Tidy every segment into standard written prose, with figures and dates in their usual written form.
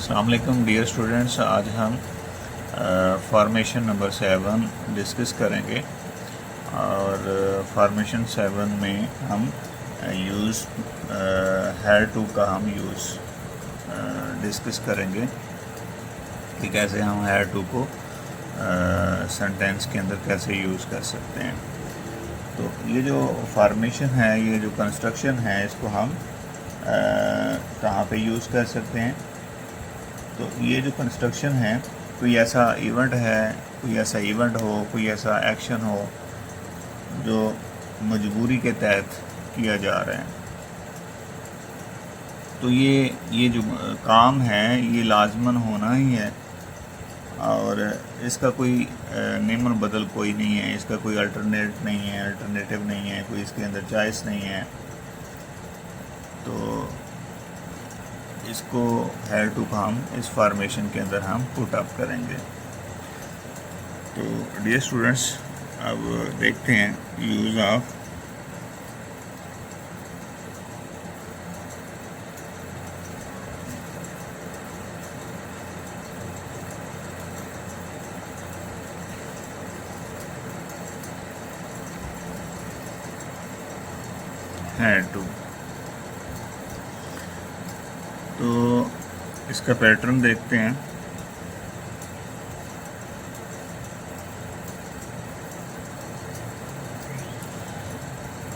अस्सलाम वालेकुम dear students, आज हम फॉर्मेशन नंबर 7 डिस्कस करेंगे और फॉर्मेशन 7 में हम यूज़ हैड टू का हम यूज़ डिस्कस करेंगे कि कैसे हम हैड टू को सेंटेंस के अंदर कैसे यूज़ कर सकते हैं। तो ये जो फॉर्मेशन है, ये जो कंस्ट्रक्शन है, इसको हम कहाँ पे यूज़ कर सकते हैं। तो ये जो कंस्ट्रक्शन है, कोई ऐसा इवेंट है, कोई ऐसा इवेंट हो, कोई ऐसा एक्शन हो जो मजबूरी के तहत किया जा रहा है, तो ये जो काम है ये लाजमन होना ही है और इसका कोई नेमन बदल कोई नहीं है, इसका कोई अल्टरनेटिव नहीं है, कोई इसके अंदर चॉइस नहीं है। तो इसको हैड टू का हम इस फॉर्मेशन के अंदर हम पुट अप करेंगे। तो डियर स्टूडेंट्स, अब देखते हैं यूज़ ऑफ हैड टू। तो इसका पैटर्न देखते हैं।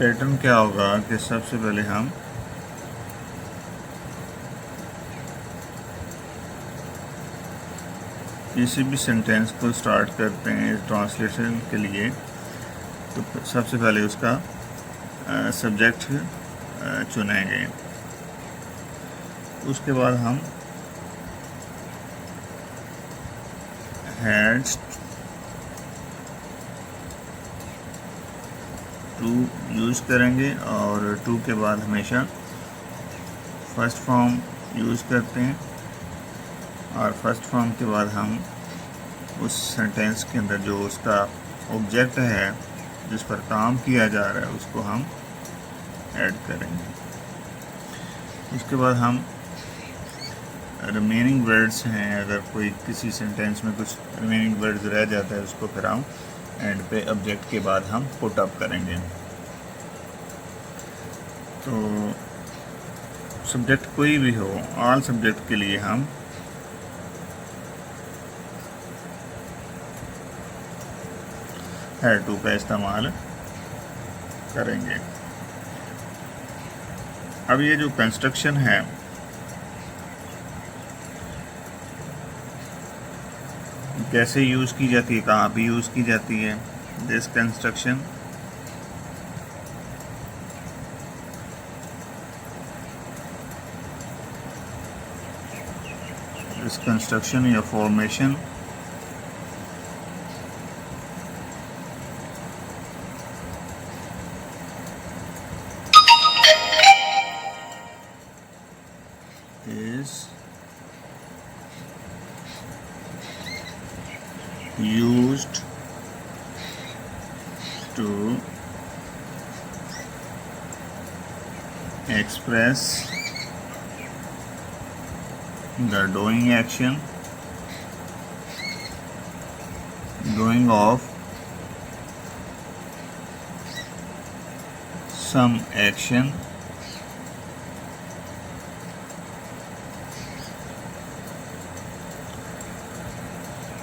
पैटर्न क्या होगा कि सबसे पहले हम किसी भी सेंटेंस को स्टार्ट करते हैं ट्रांसलेशन के लिए, तो सबसे पहले उसका सब्जेक्ट चुनेंगे। उसके बाद हम हैड्स टू यूज़ करेंगे और टू के बाद हमेशा फर्स्ट फॉर्म यूज़ करते हैं और फर्स्ट फॉर्म के बाद हम उस सेंटेंस के अंदर जो उसका ऑब्जेक्ट है, जिस पर काम किया जा रहा है, उसको हम ऐड करेंगे। उसके बाद हम रिमेनिंग वर्ड्स हैं, अगर कोई किसी सेंटेंस में कुछ रिमेनिंग वर्ड्स रह जाता है, उसको फिर हम एंड पे ऑब्जेक्ट के बाद हम पुट अप करेंगे। तो सब्जेक्ट कोई भी हो, ऑल सब्जेक्ट के लिए हम हैड टू का इस्तेमाल करेंगे। अब ये जो कंस्ट्रक्शन है, कैसे यूज़ की जाती है, कहाँ भी यूज़ की जाती है। दिस कंस्ट्रक्शन या formation is used to express the doing action, doing of some action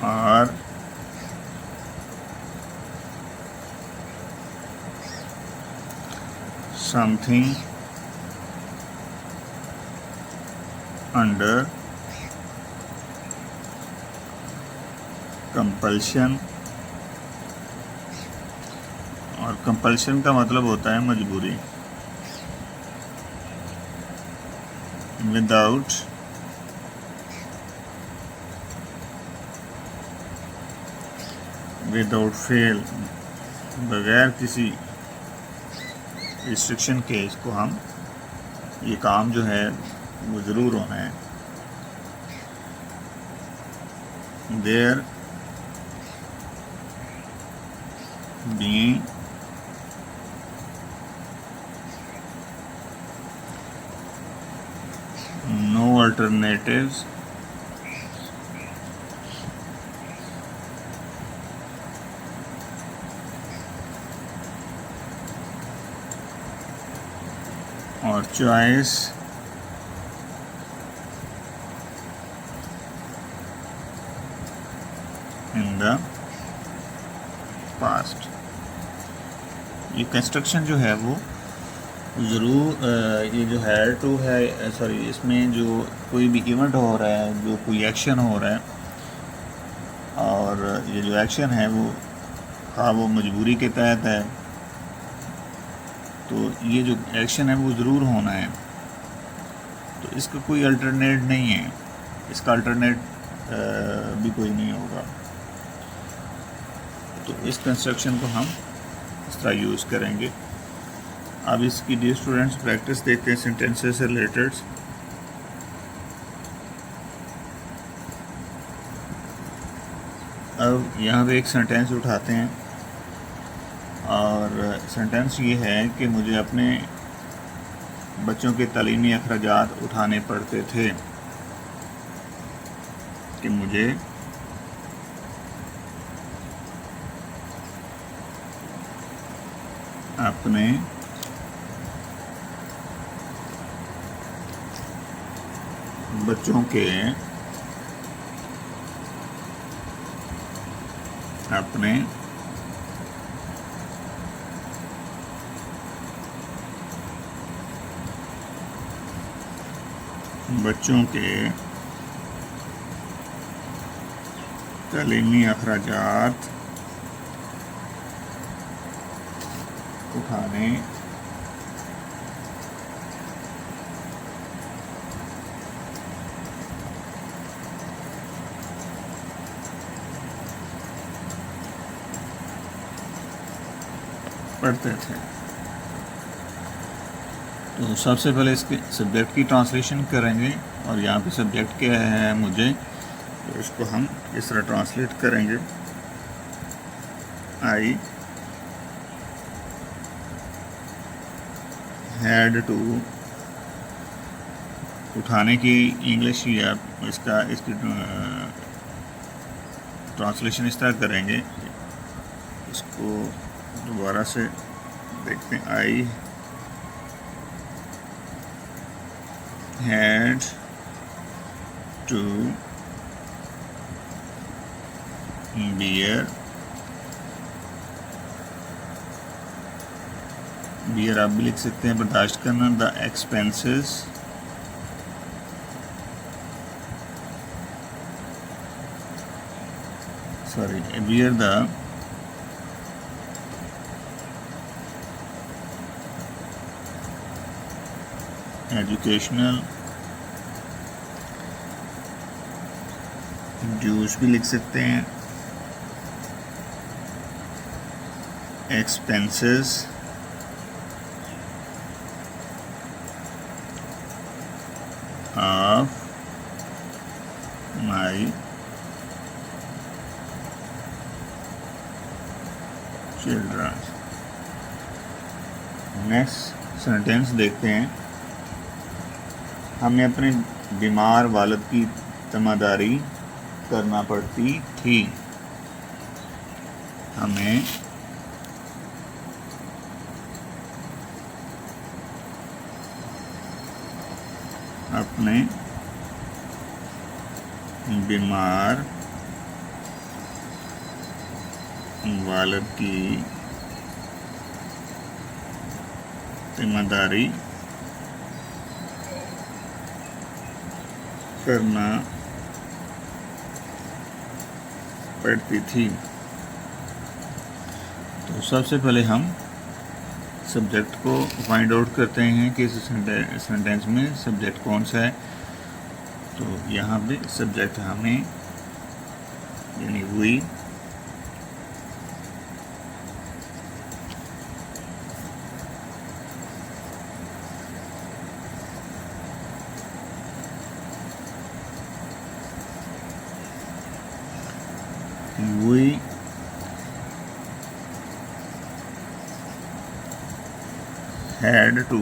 or something under compulsion। और कंपल्शन का मतलब होता है मजबूरी। विदाउट फेल, बगैर किसी रिस्ट्रिक्शन के इसको हम, ये काम जो है वो ज़रूर होना है। देयर being no alternatives और चॉइस इन द पास्ट। ये कंस्ट्रक्शन जो है वो ज़रूर ये जो हैड टू है, सॉरी, इसमें जो कोई भी इवेंट हो रहा है, जो कोई एक्शन हो रहा है, और ये जो एक्शन है वो मजबूरी के तहत है, तो ये जो एक्शन है वो ज़रूर होना है। तो इसका कोई अल्टरनेट नहीं है, इसका अल्टरनेट भी कोई नहीं होगा। तो इस कंस्ट्रक्शन को हम इस तरह यूज़ करेंगे। अब इसकी डियर स्टूडेंट्स प्रैक्टिस देखते हैं सेंटेंसेस से रिलेटेड। अब यहाँ पे एक सेंटेंस उठाते हैं, और सेंटेंस ये है कि मुझे अपने बच्चों के तालीमी अखराजात उठाने पड़ते थे, कि मुझे अपने बच्चों के तालीमी अखराजात उठाने पढ़ते थे। तो सबसे पहले इसके सब्जेक्ट की ट्रांसलेशन करेंगे, और यहाँ पे सब्जेक्ट क्या है मुझे, तो इसको हम इस तरह ट्रांसलेट करेंगे। आई हैड टू, उठाने की इंग्लिश या इसकी ट्रांसलेशन इस तरह करेंगे। इसको दोबारा से देखते हैं। आई हैड टू बियर आप भी लिख सकते हैं, बर्दाश्त करना, the expenses bear the educational dues भी लिख सकते हैं, expenses of my children. Next sentence देखते हैं। हमें अपने बीमार वालिद की तमादारी करना पड़ती थी। हमें अपने बीमार वालिद की जिम्मेदारी करना पड़ती थी। तो सबसे पहले हम सब्जेक्ट को फाइंड आउट करते हैं कि इस सेंटेंस में सब्जेक्ट कौन सा है। तो यहाँ पे सब्जेक्ट हमें यानी we, had to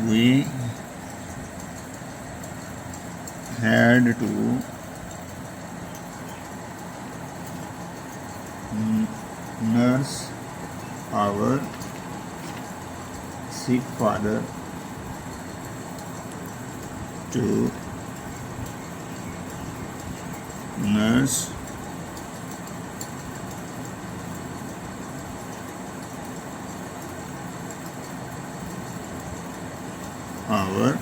we had to nurse our sick father to nurse our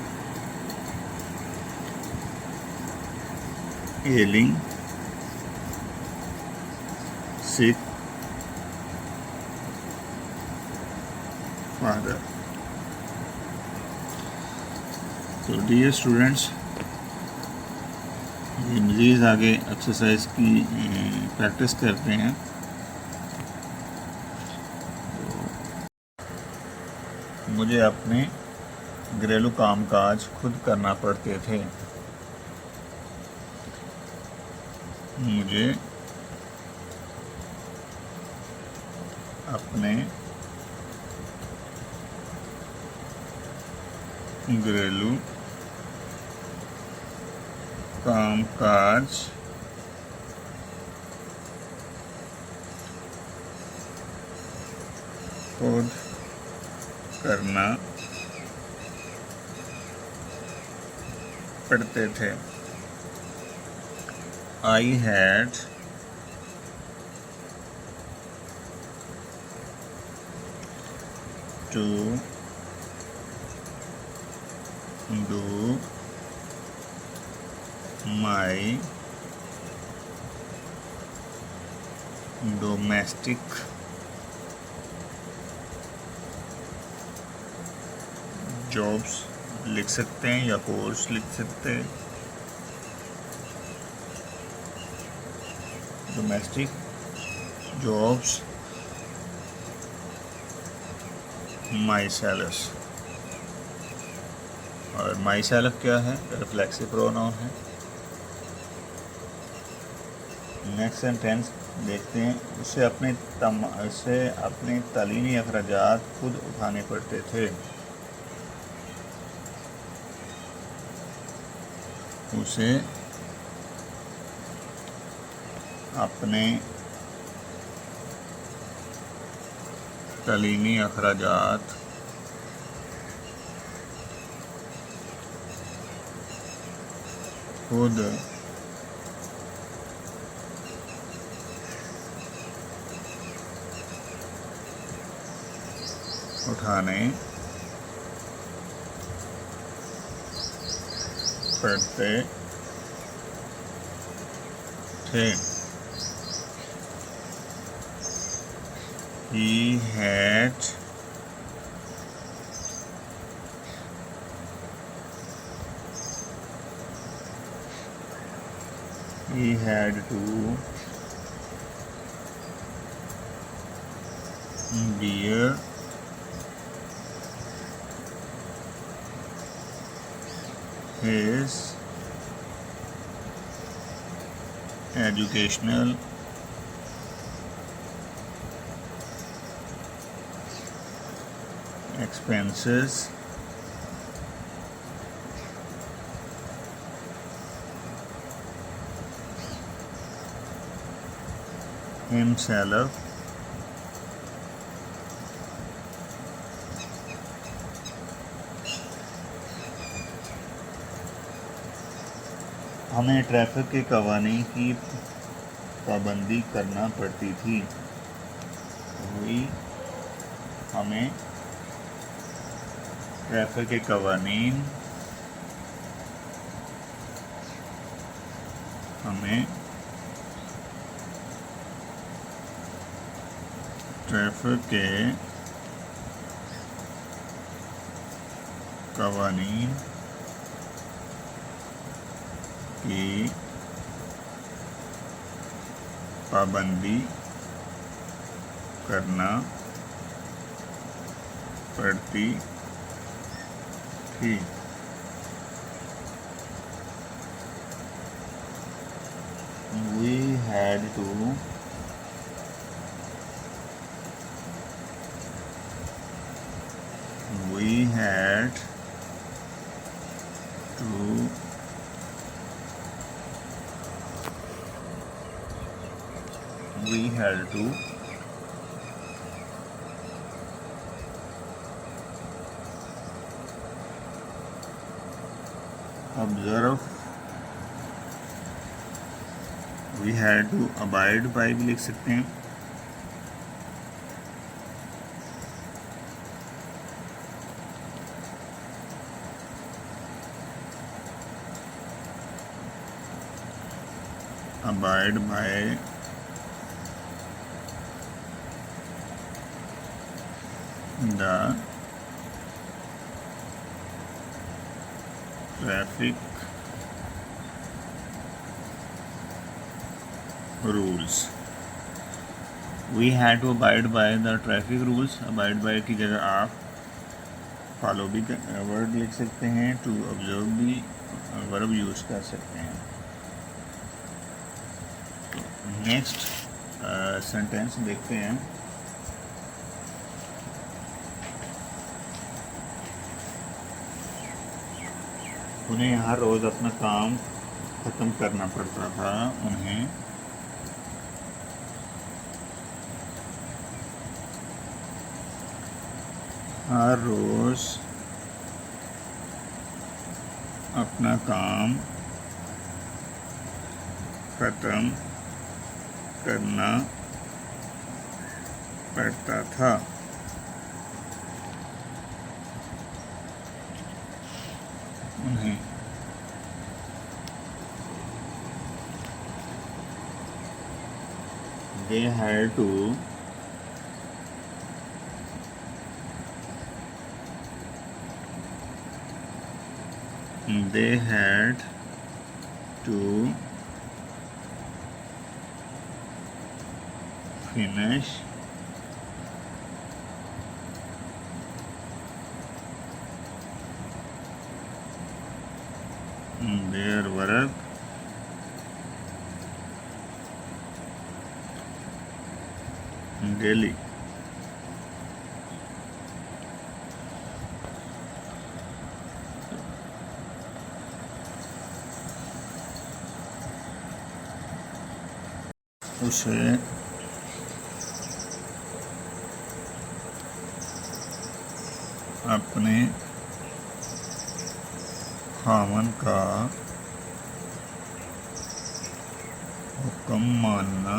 ailing sick father. तो डियर स्टूडेंट्स, ये मज़ीद आगे एक्सरसाइज की प्रैक्टिस करते हैं। मुझे अपने घरेलू कामकाज खुद करना पड़ते थे। मुझे अपने घरेलू कामकाज खुद करना पड़ते थे। I had to do my domestic jobs लिख सकते हैं या कोर्स लिख सकते हैं। Domestic jobs my self. और माई सेल्फ क्या है? रिफ्लेक्सिव प्रोनाउन है। नेक्स्ट सेंटेंस देखते हैं। उसे अपने तालीमी अखराजात खुद उठाने पड़ते थे। उसे अपने तालीमी अखराजात खुद उठाने पड़ते थे। He had to bear his educational expenses himself हमें ट्रैफिक के कवानीन की पाबंदी करना पड़ती थी। हमें ट्रैफिक के कवानीन की पाबंदी करना पड़ती थी। We had to observe, we had to abide by भी लिख सकते हैं। Abide by the traffic rules. We had to abide by the traffic rules. Abide by की जगह आप फॉलो भी वर्ड लिख सकते हैं, टू ऑब्जर्व भी वर्ब यूज़ कर सकते हैं। नेक्स्ट सेंटेंस देखते हैं। उन्हें यहाँ रोज़ अपना काम ख़त्म करना पड़ता था। उन्हें हर रोज़ अपना काम ख़त्म करना पड़ता था। उन्हें they had to finish their work daily। उसे अपने खामन का हुक्म मानना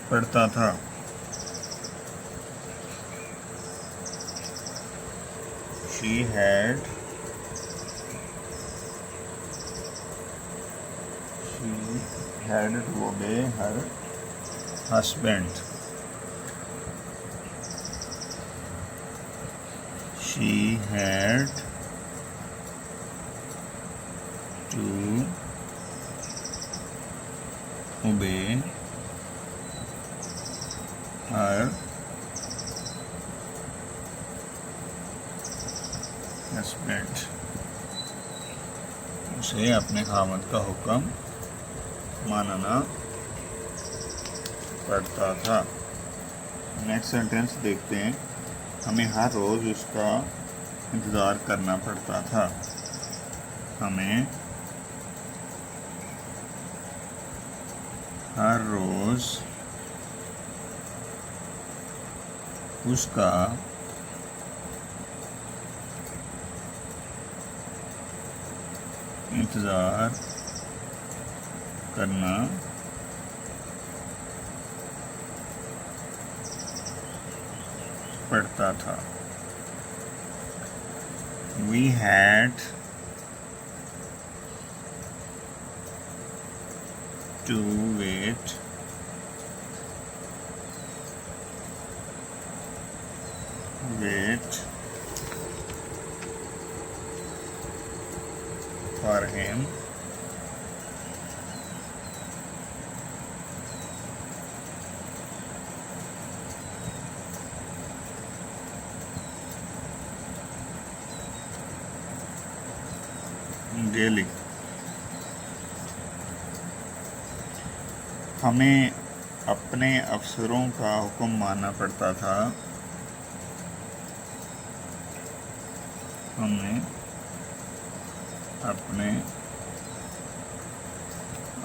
पड़ता था। She had to obey her husband। She had to obey her husband। उसे अपने खामद का हुक्म मानना पड़ता था। नेक्स्ट सेंटेंस देखते हैं। हमें हर रोज़ उसका इंतज़ार करना पड़ता था। हमें हर रोज़ उसका इंतज़ार करना पड़ता था। We had to wait for him daily। हमें अपने अफसरों का हुक्म मानना पड़ता था। हमें अपने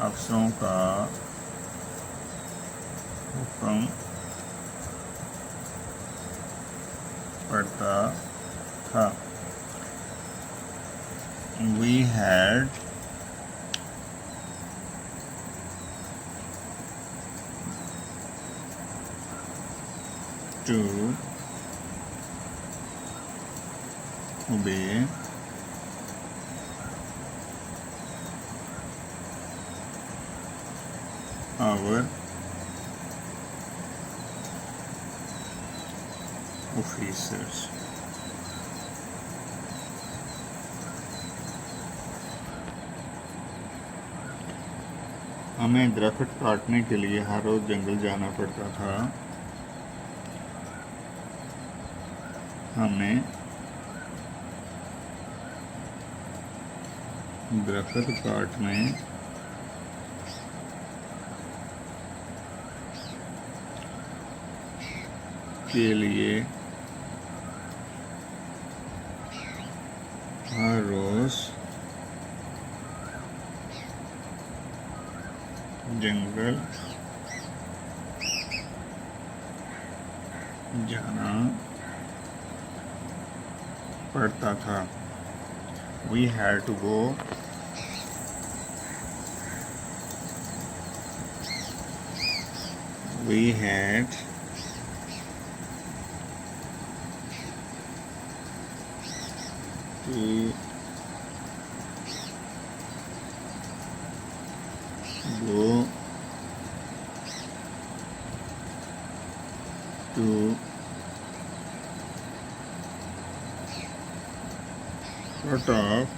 अफसरों का हुक्म पड़ता था। we had to obey our officers. हमें दरख्त काटने के लिए हर रोज जंगल जाना पड़ता था। हमें दरख्त काटने के लिए हर रोज जंगल जाना पड़ता था। We had to go we had to go to cut off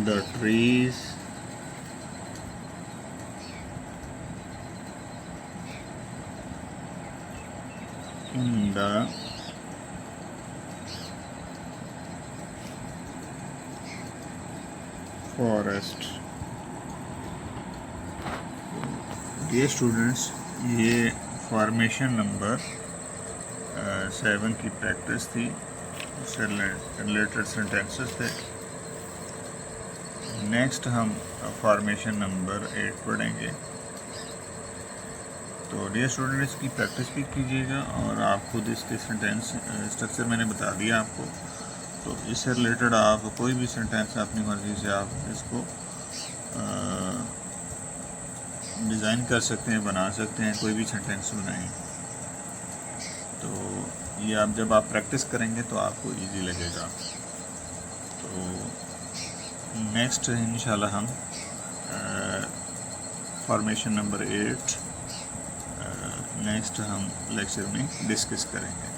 the trees in the forest. ये स्टूडेंट्स, ये फॉर्मेशन नंबर 7 की प्रैक्टिस थी, उससे रिलेटेड सेंटेंसेस थे। नेक्स्ट हम फॉर्मेशन नंबर 8 पढ़ेंगे। तो डियर स्टूडेंट, इसकी प्रैक्टिस भी कीजिएगा और आप खुद इसके सेंटेंस स्ट्रक्चर मैंने बता दिया आपको। तो इससे रिलेटेड आप कोई भी सेंटेंस अपनी मर्ज़ी से आप इसको डिज़ाइन कर सकते हैं, बना सकते हैं, कोई भी सेंटेंस बनाएं। तो ये आप जब आप प्रैक्टिस करेंगे तो आपको इजी लगेगा। तो नेक्स्ट इंशाल्लाह हम फॉर्मेशन नंबर 8 नेक्स्ट हम लेक्चर में डिस्कस करेंगे।